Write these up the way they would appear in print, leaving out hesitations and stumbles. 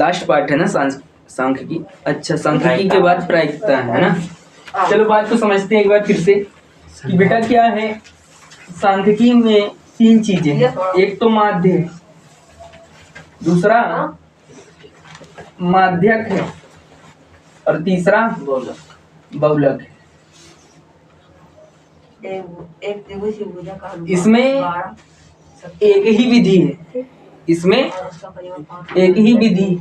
Last part है ना सांख्यिकी। अच्छा, सांख्यिकी के बाद प्रायिकता है ना। चलो बात को समझते हैं एक बार फिर से कि बेटा क्या है सांख्यिकी में 3 चीजें हैं। एक तो माध्य है, दूसरा माध्यक है और तीसरा बहुलक है। इसमें एक ही विधि है, इसमें एक ही विधि,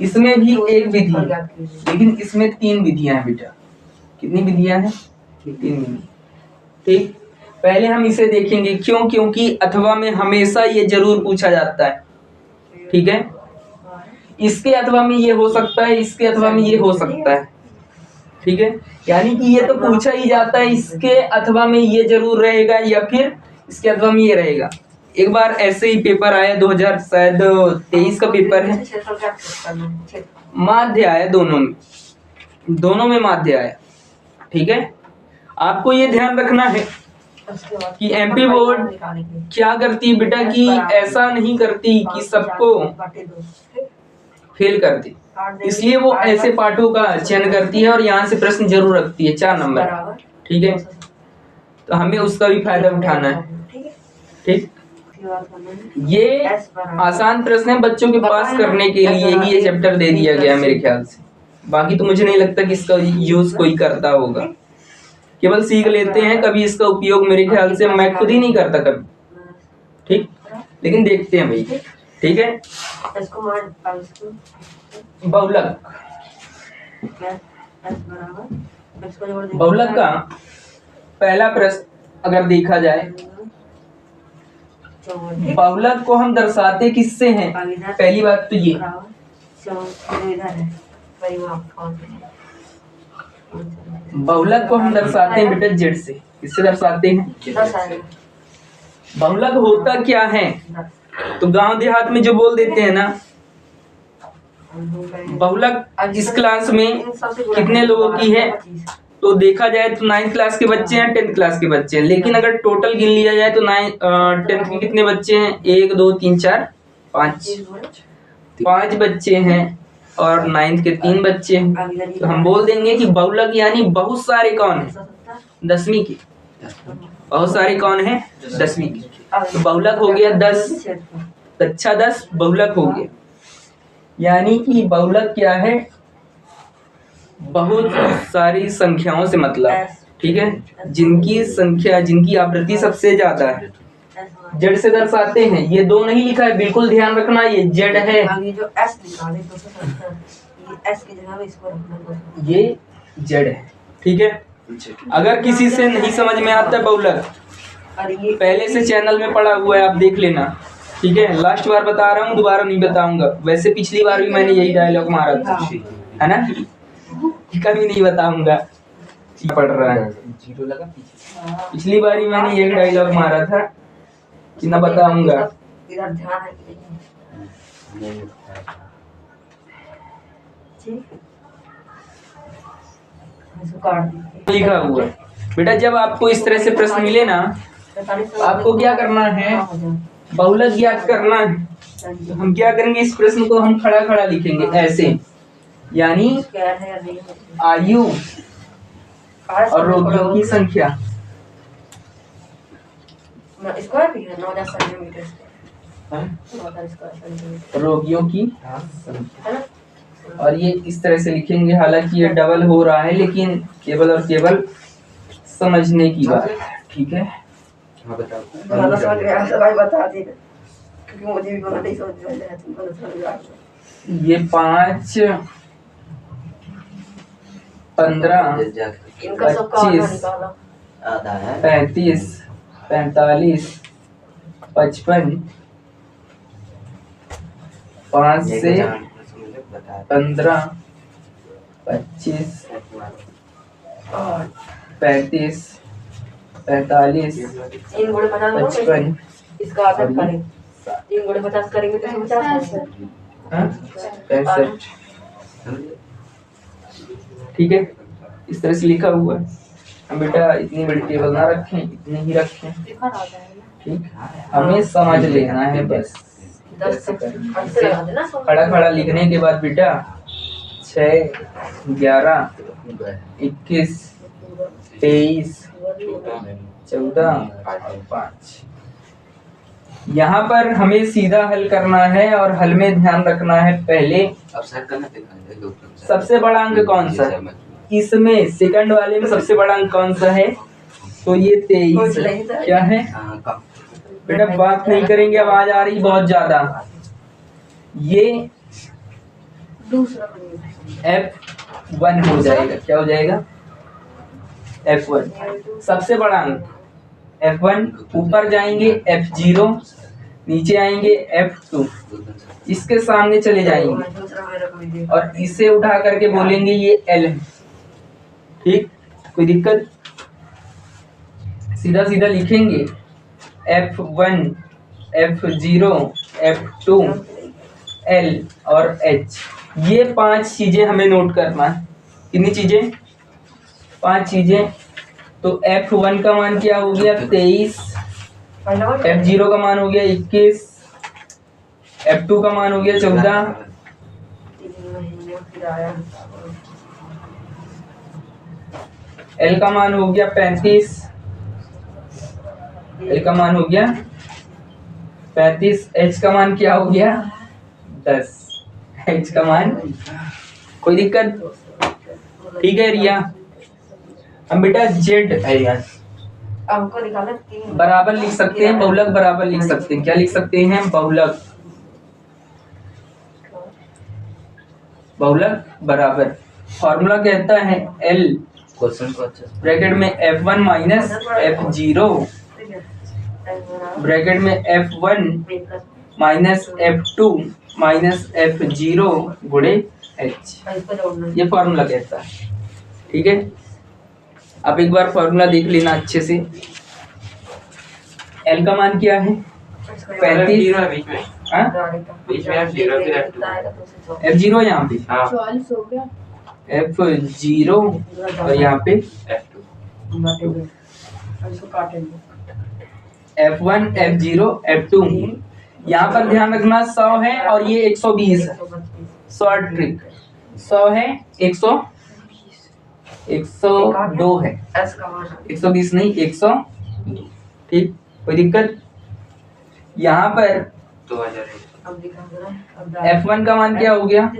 इसमें भी एक विधि है, लेकिन इसमें 3 विधियां हैं बेटा। कितनी विधियां हैं? 3 विधियां। ठीक, पहले हम इसे देखेंगे। क्यों? क्योंकि अथवा में हमेशा ये जरूर पूछा जाता है। ठीक है, इसके अथवा में ये हो सकता है, इसके अथवा में ये हो सकता है। ठीक है, यानी कि ये तो पूछा ही जाता है, इसके अथवा में ये जरूर रहेगा या फिर इसके अथवा में ये रहेगा। एक बार ऐसे ही पेपर आया 2023 का पेपर है, माध्य आया, दोनों में माध्य आया। ठीक है, आपको ये ध्यान रखना है कि एमपी बोर्ड क्या करती है बेटा कि ऐसा नहीं करती कि सबको फेल कर दी, इसलिए वो ऐसे पाठों का चयन करती है और यहाँ से प्रश्न जरूर रखती है 4 नंबर। ठीक है, तो हमें उसका भी फायदा उठाना है। ठीक, ये आसान प्रश्न है, बच्चों के पास करने के लिए ही ये चैप्टर दे दिया गया मेरे ख्याल से। बाकी तो मुझे नहीं लगता कि इसका यूज कोई करता होगा, केवल सीख लेते हैं। कभी इसका उपयोग मेरे ख्याल से मैं खुद ही नहीं करता कभी। ठीक, लेकिन देखते हैं भाई। ठीक है, बहुलक। बहुलक का पहला प्रश्न अगर देखा जाए, बहुलक को हम दर्शाते किससे हैं? पहली बात तो ये बहुलक को हम दर्शाते हैं बेटा जेड से। किससे दर्शाते हैं? बहुलक होता क्या है? तो गांव देहात में जो बोल देते हैं ना, बहुलक इस क्लास में कितने लोगों की है? तो देखा जाए तो 9th क्लास के बच्चे हैं, 10th क्लास के बच्चे हैं, लेकिन अगर टोटल गिन लिया जाए तो 10th के कितने बच्चे हैं? 1 2 3 4 5 बच्चे हैं और 9th के 3 बच्चे हैं। तो हम बोल देंगे कि बहुलक यानी बहुत सारे कौन है? 10वीं के। बहुत सारे कौन है? 10वीं के। तो बहुलक हो गया 10। अच्छा, 10 बहुलक हो गया। यानी कि बहुलक क्या है? बहुत सारी संख्याओं से मतलब। ठीक है, जिनकी संख्या, जिनकी आवृत्ति सबसे ज्यादा है, जेड से दर्शाते हैं। ये 2 नहीं लिखा है, बिल्कुल ध्यान रखना, ये जेड है, ये जेड है। ठीक है, अगर किसी से नहीं समझ में आता बहुलक, पहले से चैनल में पड़ा हुआ है, आप देख लेना। ठीक है, लास्ट बार बता रहा हूँ, दोबारा नहीं बताऊंगा। वैसे पिछली बार भी मैंने यही डायलॉग मारा था, है ना, कभी नहीं बताऊंगा। पढ़ रहा है, पिछली बार ही मैंने यही डायलॉग मारा था कि ना बताऊंगा। लिखा हुआ बेटा, जब आपको इस तरह से प्रश्न मिले ना, आपको क्या करना है? बहुलक ज्ञात करना है। तो हम क्या करेंगे? इस प्रश्न को हम खड़ा खड़ा लिखेंगे ऐसे, यानी आयु और रोगियों की संख्या। रोगियों की संख्या, और ये इस तरह से लिखेंगे। हालांकि ये डबल हो रहा है, लेकिन केवल और केवल समझने की बात है। ठीक है, हाँ बताओ। बता दे, क्योंकि मुझे भी नहीं समझ में आया, तुमको समझ आ गया। ये 5 15 25 35 45 55 5 से 15 25 35 45 55 इसका आदत करें 3 गुणे 50 करेंगे तो 50 है। 65। ठीक है, इस तरह से लिखा हुआ है। हम बेटा इतनी बड़ी टेबल ना रखें, इतनी ही रखें। ठीक, हमें समझ लेना है बस। 10 कैसे तक करें? ऐसे लगा देना सौ। खड़ा खड़ा लिखने के बाद बेटा 6 11 21 23 14 और 5। यहाँ पर हमें सीधा हल करना है और हल में ध्यान रखना है पहले सबसे बड़ा अंक कौन सा है। इसमें सेकंड वाले में सबसे बड़ा अंक कौन सा है, तो ये 23 है। क्या है बेटा, बात नहीं करेंगे, आवाज आ रही बहुत ज्यादा। ये F1 हो जाएगा। क्या हो जाएगा? F1 सबसे बड़ा अंक। F1 ऊपर जाएंगे F0, नीचे आएंगे F2, इसके सामने चले जाएंगे और इसे उठा करके बोलेंगे ये L है। ठीक, कोई दिक्कत? सीधा सीधा लिखेंगे F1 F0 F2 L और H। ये 5 चीजें हमें नोट करना है। कितनी चीजें? 5 चीजें। तो F1 का मान क्या हो गया? 23। F0 का मान हो गया 21। F2 का मान हो गया 14। L का मान हो गया 35। L का मान हो गया 35। H का मान क्या हो गया? 10। H का मान, कोई दिक्कत? ठीक है रिया। हम बेटा Z है यार, बराबर लिख सकते हैं, बहुलक बराबर लिख सकते हैं। क्या लिख सकते हैं? बहुलक। बहुलक बराबर फॉर्मूला कहता है L ब्रैकेट में F1 माइनस F0 ब्रैकेट में F1 minus F2 minus F0 गुणे H। ये फॉर्मूला कहता है। ठीक है, अब एक बार फॉर्मूला देख लेना अच्छे से। L का मान क्या है? 35। F0 यहाँ पे F0 और यहाँ पे F1 F0 F2। यहाँ पर ध्यान रखना 100 है और ये 120 है। शॉर्ट ट्रिक 100 है, 102 है, 120 नहीं 100। ठीक, कोई दिक्कत? यहाँ पर F1 का मान क्या हो गया?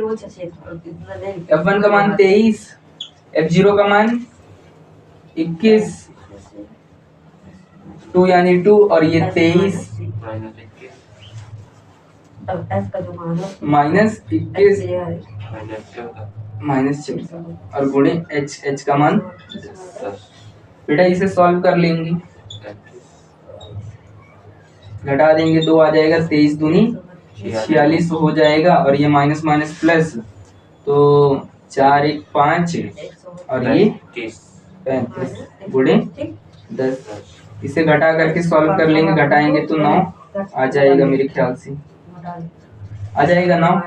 F1 का मान 23, F0 का मान 21, 2 यानी 2 और ये 23 माइनस 21 माइनस 14 और गुणे H का मान 10। बेटा इसे सॉल्व कर लेंगे, घटा देंगे 2 आ जाएगा, 23 दूनी 46 हो जाएगा और ये माइनस माइनस प्लस, तो 4 1 5 और ये 35 गुणे 10। इसे घटा करके सॉल्व कर लेंगे, घटाएंगे तो 9 आ जाएगा, मेरे ख्याल से आ जाएगा 9।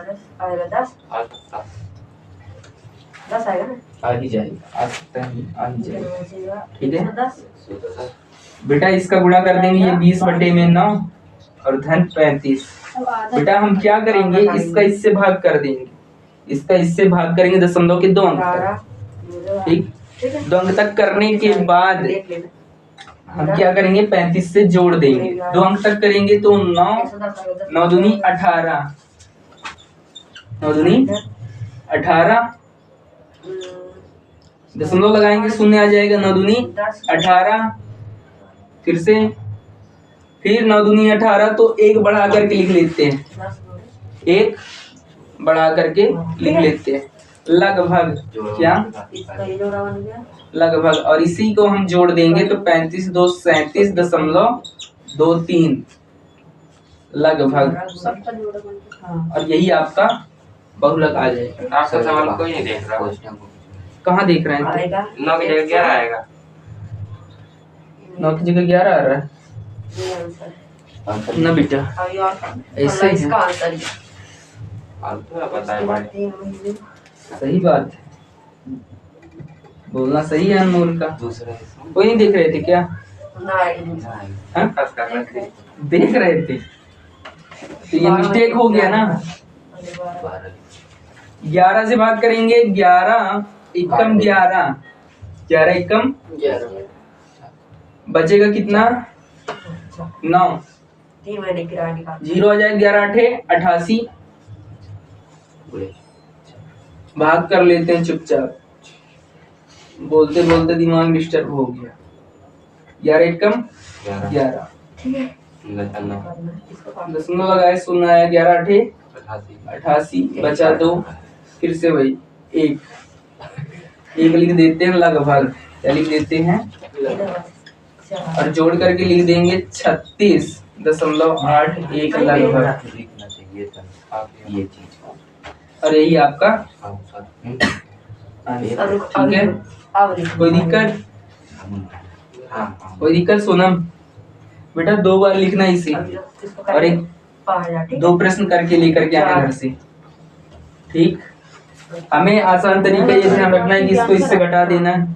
10 आएगा ना? आ ही जाएगा, आ सकता है, आ ही जाएगा। ठीक है बेटा, इसका गुणा कर देंगे, ये 20/9 और धन 35। बेटा हम क्या करेंगे, इसका इससे भाग कर देंगे, इसका इससे भाग करेंगे 0.2 के 2 अंक तक। ठीक, 2 अंक तक करने के बाद हम क्या करेंगे, 35 से जोड़ देंगे, 2 अंक तक करेंगे तो 9 9 दूनी 18, 9 दूनी 18, दशमलव लगाएंगे, शून्य आ जाएगा, 9 दूनी 18, फिर से फिर 9 दूनी 18, तो 1 बढ़ा करके लिख लेते हैं, 1 बढ़ा करके लिख लेते हैं, लगभग क्या लगभग, और इसी को हम जोड़ देंगे तो 35 2 37.23 लगभग, और यही आपका बहुलक आ जाएगा। आपका सवाल कोई नहीं देख रहा। कहाँ देख रहे हैं? 9 की जगह 11 आएगा। 9 की जगह 11 आ रहा है ना बेटा, ऐसे ही है। सही बात है, बोलना सही है अनमोल का। कोई नहीं देख रहे थे क्या? हाँ? देख रहे थे, तो ये मिस्टेक हो गया ना। 11 से भाग करेंगे, 11 एकम 11, 11 एकम 11 बचेगा कितना? 9। 3 महीने किराया निकाल 0 आ जाए, 11 8 88। भाग कर लेते हैं चुपचाप, बोलते बोलते दिमाग डिस्टर्ब हो गया। 11 एकम 11, ठीक है इसको दशमलव लगाए, शून्य आया, 11 8 88, बचा 2, फिर से वही 1 लिख देते हैं, लगभग क्या लिख देते हैं, और जोड़ करके लिख देंगे 36.81 लगभग। लिखना चाहिए था आप ये चीज। और यही आपका हाँ ठीक है। कोई दिक्कत? कोई दिक्कत सोनम? बेटा 2 बार लिखना है इसे, और एक 2 प्रश्न करके लेकर के आना घर से। ठीक, हमें आसान तरीका ये ध्यान रखना है कि इसको इससे घटा देना है,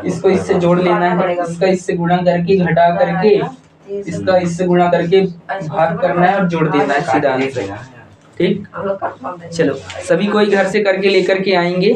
इसको इससे जोड़ लेना है, इसका इससे गुणा करके घटा करके, इसका इससे गुणा करके भाग करना है और जोड़ देना है सीधा आंसर। ठीक, चलो सभी कोई घर से करके लेकर के आएंगे।